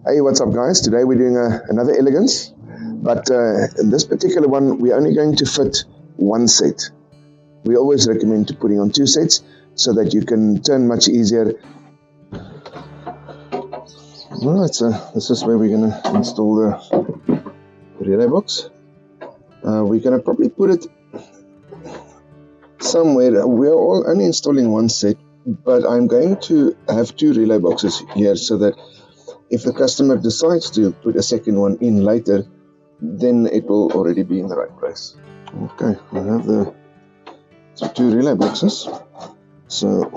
Hey, what's up guys? Today we're doing another Elegance, but in this particular one we're only going to fit one set. We always recommend to putting on two sets so that you can turn much easier. Alright, so this is where we're going to install the relay box. We're going to probably put it somewhere. We're all only installing one set, but I'm going to have two relay boxes here so that if the customer decides to put a second one in later, then it will already be in the right place. Okay, I have the two relay boxes. So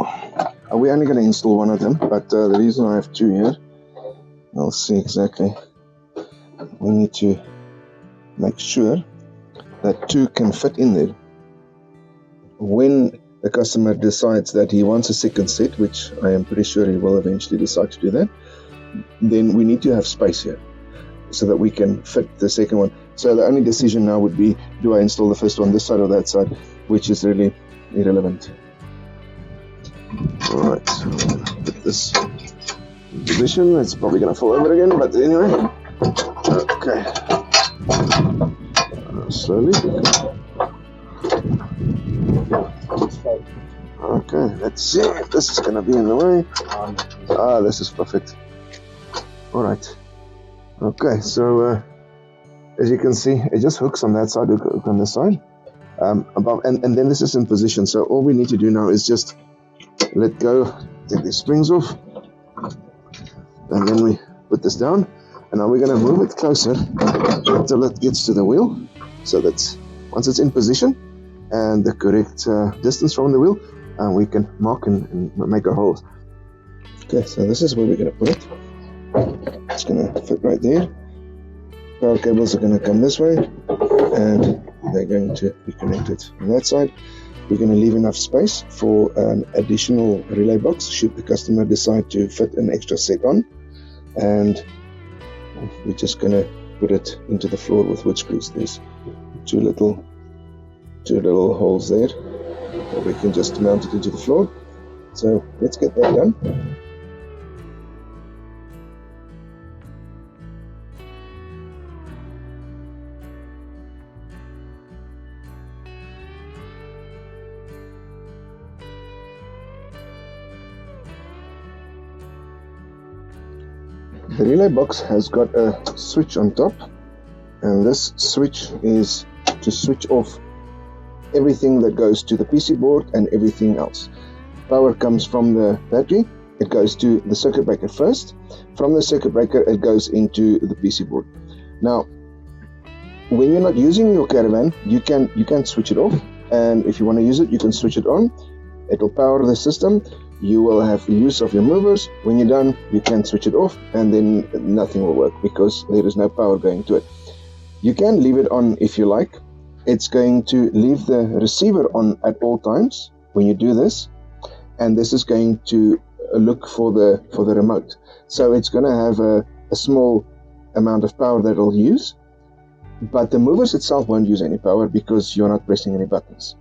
we're only going to install one of them, but the reason I have two here, I'll see exactly. We need to make sure that two can fit in there. When the customer decides that he wants a second set, which I am pretty sure he will eventually decide to do that, then we need to have space here so that we can fit the second one. So the only decision now would be, do I install the first one this side or that side, which is really irrelevant. Alright, so put this in position. It's probably going to fall over again, but anyway. Okay. Slowly. Okay, let's see if this is going to be in the way. This is perfect. Alright. Okay, so as you can see, it just hooks on that side, hook on this side. Above, and then this is in position. So all we need to do now is just let go, take the springs off, and then we put this down. And now we're going to move it closer until it gets to the wheel. So that once it's in position and the correct distance from the wheel, we can mark and make our holes. Okay, so this is where we're going to put it. It's going to fit right there. Power cables are going to come this way, and they're going to be connected on that side. We're going to leave enough space for an additional relay box should the customer decide to fit an extra set on, and we're just going to put it into the floor with wood screws. There's two little holes there that we can just mount it into the floor. So let's get that done. The relay box has got a switch on top, and this switch is to switch off everything that goes to the PC board and everything else. Power comes from the battery, it goes to the circuit breaker first. From the circuit breaker it goes into the PC board. Now when you're not using your Caravan, you can switch it off, and if you want to use it, you can switch it on. It will power the system. You will have use of your movers. When you're done, you can switch it off, and then nothing will work because there is no power going to it. You can leave it on if you like. It's going to leave the receiver on at all times when you do this, and this is going to look for the remote. So it's going to have a small amount of power that it'll use, but the movers itself won't use any power because you're not pressing any buttons.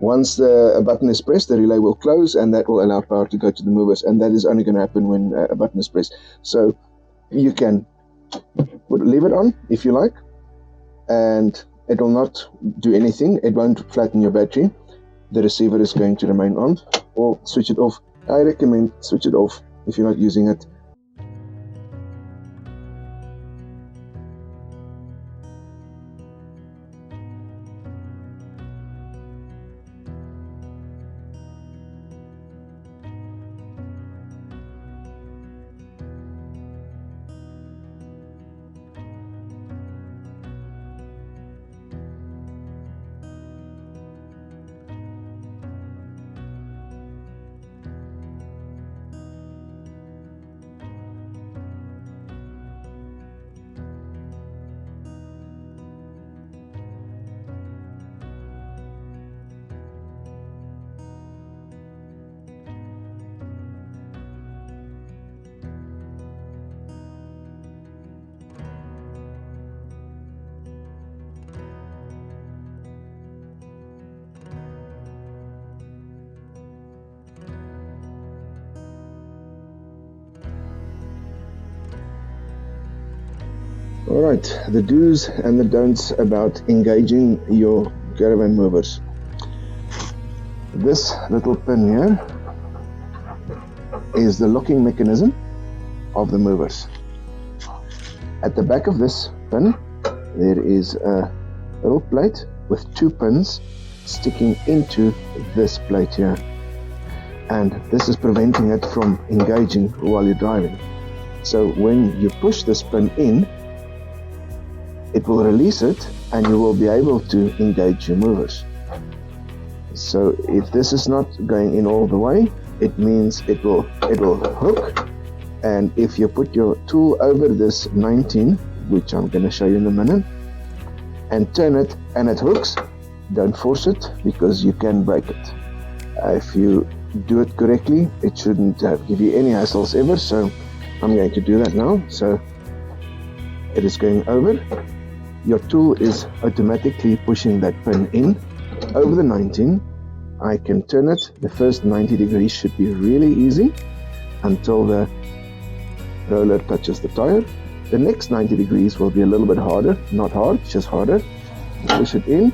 Once a button is pressed, the relay will close, and that will allow power to go to the movers, and that is only going to happen when a button is pressed. So you can leave it on if you like, and it will not do anything. It won't flatten your battery. The receiver is going to remain on, or switch it off. I recommend switch it off if you're not using it. Alright, the do's and the don'ts about engaging your caravan movers. This little pin here is the locking mechanism of the movers. At the back of this pin there is a little plate with 2 pins sticking into this plate here, and this is preventing it from engaging while you're driving. So when you push this pin in, it will release it and you will be able to engage your movers. So if this is not going in all the way, it means it will hook, and if you put your tool over this 19, which I'm going to show you in a minute, and turn it and it hooks, don't force it because you can break it. If you do it correctly, it shouldn't give you any hassles ever. So I'm going to do that now. So it is going over. Your tool is automatically pushing that pin in over the 19. I can turn it. The first 90 degrees should be really easy until the roller touches the tire. The next 90 degrees will be a little bit harder, not hard, just harder. Push it in,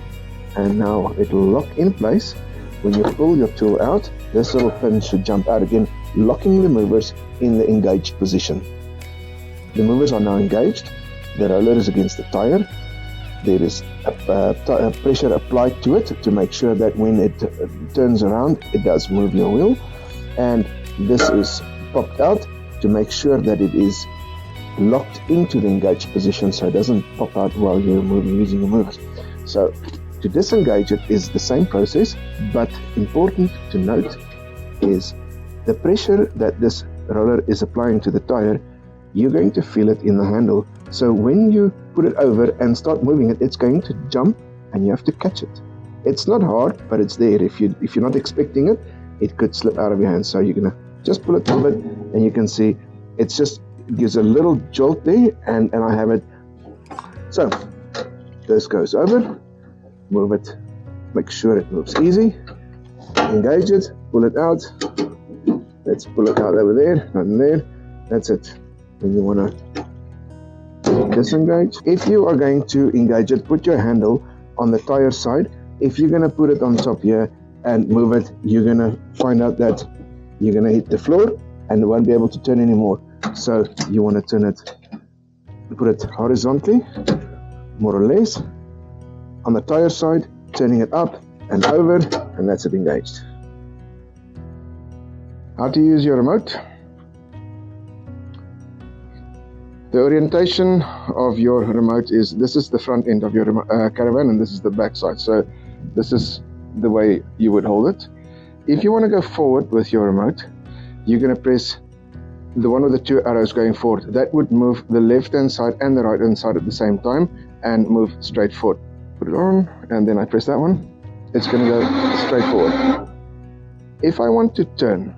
and now it will lock in place. When you pull your tool out, this little pin should jump out again, locking the movers in the engaged position. The movers are now engaged. The roller is against the tire. There is a pressure applied to it to make sure that when it turns around, it does move your wheel. And this is popped out to make sure that it is locked into the engaged position so it doesn't pop out while you're using your movers. So to disengage it is the same process, but important to note is the pressure that this roller is applying to the tire. You're going to feel it in the handle. So when you put it over and start moving it, it's going to jump and you have to catch it. It's not hard, but it's there. If you're not expecting it, it could slip out of your hand. So you're gonna just pull it a little bit, and you can see it gives a little jolt there, and I have it. So this goes over, move it, make sure it moves easy, engage it, pull it out. Let's pull it out over there, not in there. That's it. Then you want to disengage. If you are going to engage it, put your handle on the tire side. If you're going to put it on top here and move it, you're going to find out that you're going to hit the floor and won't be able to turn anymore. So you want to turn it, put it horizontally, more or less, on the tire side, turning it up and over, and that's it engaged. How to use your remote. The orientation of your remote is, this is the front end of your Caravan and this is the back side. So this is the way you would hold it. If you want to go forward with your remote, you're going to press the one with the 2 arrows going forward. That would move the left hand side and the right hand side at the same time and move straight forward. Put it on, and then I press that one. It's going to go straight forward. If I want to turn,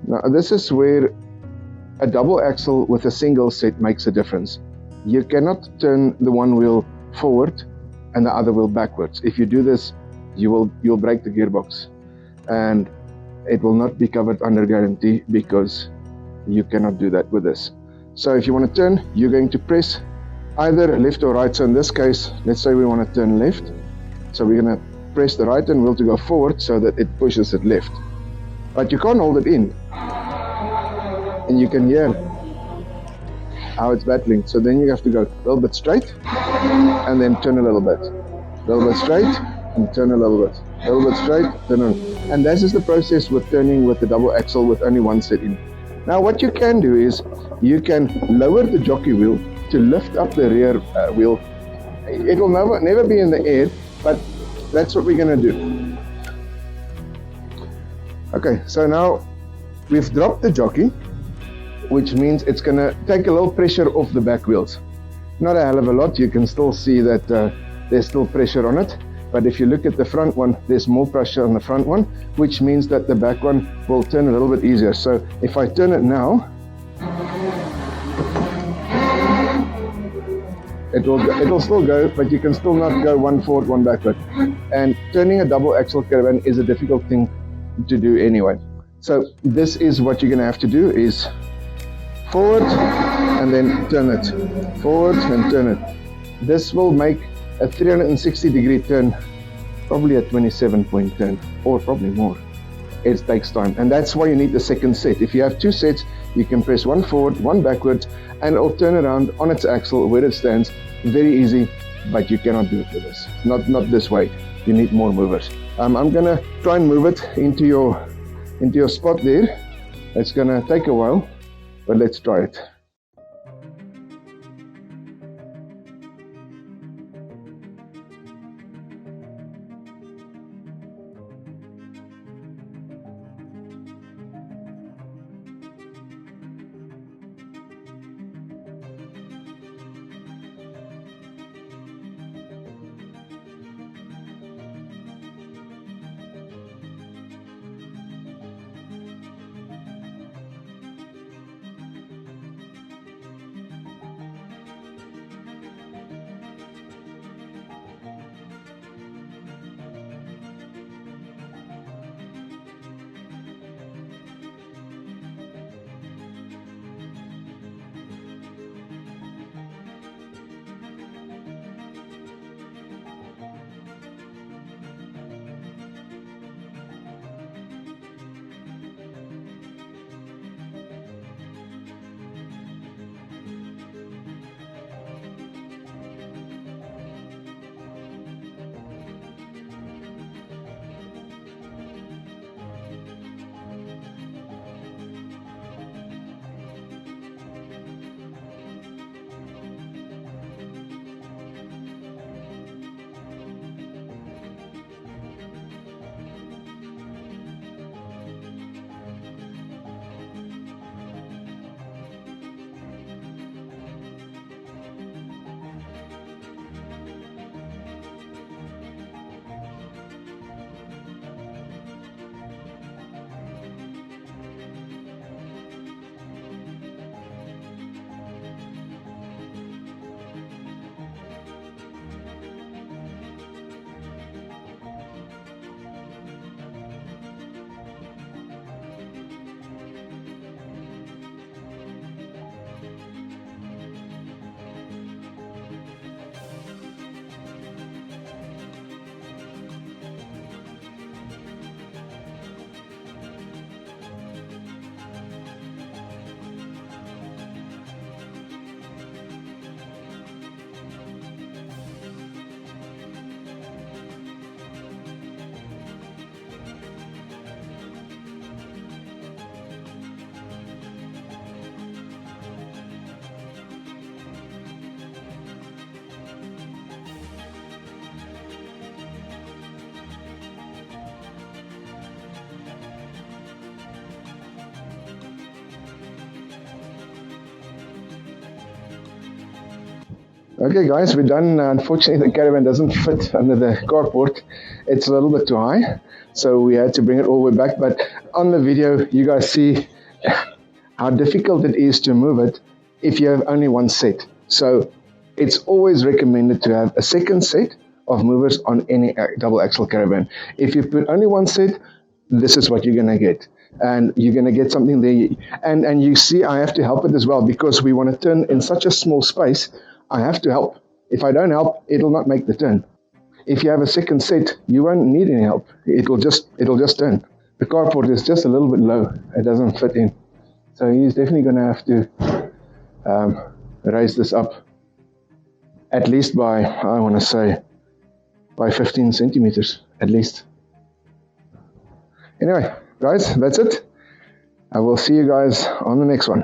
now this is where a double axle with a single set makes a difference. You cannot turn the one wheel forward and the other wheel backwards. If you do this, you'll break the gearbox, and it will not be covered under guarantee because you cannot do that with this. So if you want to turn, you're going to press either left or right. So in this case, let's say we want to turn left. So we're going to press the right hand wheel to go forward so that it pushes it left. But you can't hold it in. And you can hear how it's battling. So then you have to go a little bit straight and then turn a little bit. A little bit straight and turn a little bit. A little bit straight, turn on. And this is the process with turning with the double axle with only one set in. Now what you can do is you can lower the jockey wheel to lift up the rear wheel. It will never be in the air, but that's what we're going to do. Okay, so now we've dropped the jockey, which means it's going to take a little pressure off the back wheels. Not a hell of a lot. You can still see that there's still pressure on it. But if you look at the front one, there's more pressure on the front one, which means that the back one will turn a little bit easier. So if I turn it now, it'll still go, but you can still not go one forward, one backward. And turning a double axle Caravan is a difficult thing to do anyway. So this is what you're going to have to do, is forward and then turn it, forward and turn it. This will make a 360-degree turn, probably a 27-point turn, or probably more. It takes time, and that's why you need the second set. If you have two sets, you can press one forward, one backwards, and it'll turn around on its axle where it stands. Very easy, but you cannot do it with this. Not this way. You need more movers. I'm gonna try and move it into your spot there. It's gonna take a while, but let's try it. Okay guys, we're done. Unfortunately the Caravan doesn't fit under the carport. It's a little bit too high, so we had to bring it all the way back. But on the video you guys see how difficult it is to move it if you have only one set. So it's always recommended to have a second set of movers on any double axle Caravan. If you put only one set, this is what you're going to get. And you're going to get something there. And you see I have to help it as well, because we want to turn in such a small space. I have to help. If I don't help, it'll not make the turn. If you have a second set, you won't need any help. It'll just turn. The carport is just a little bit low. It doesn't fit in. So he's definitely going to have to raise this up at least by, I want to say, by 15 centimeters at least. Anyway, guys, that's it. I will see you guys on the next one.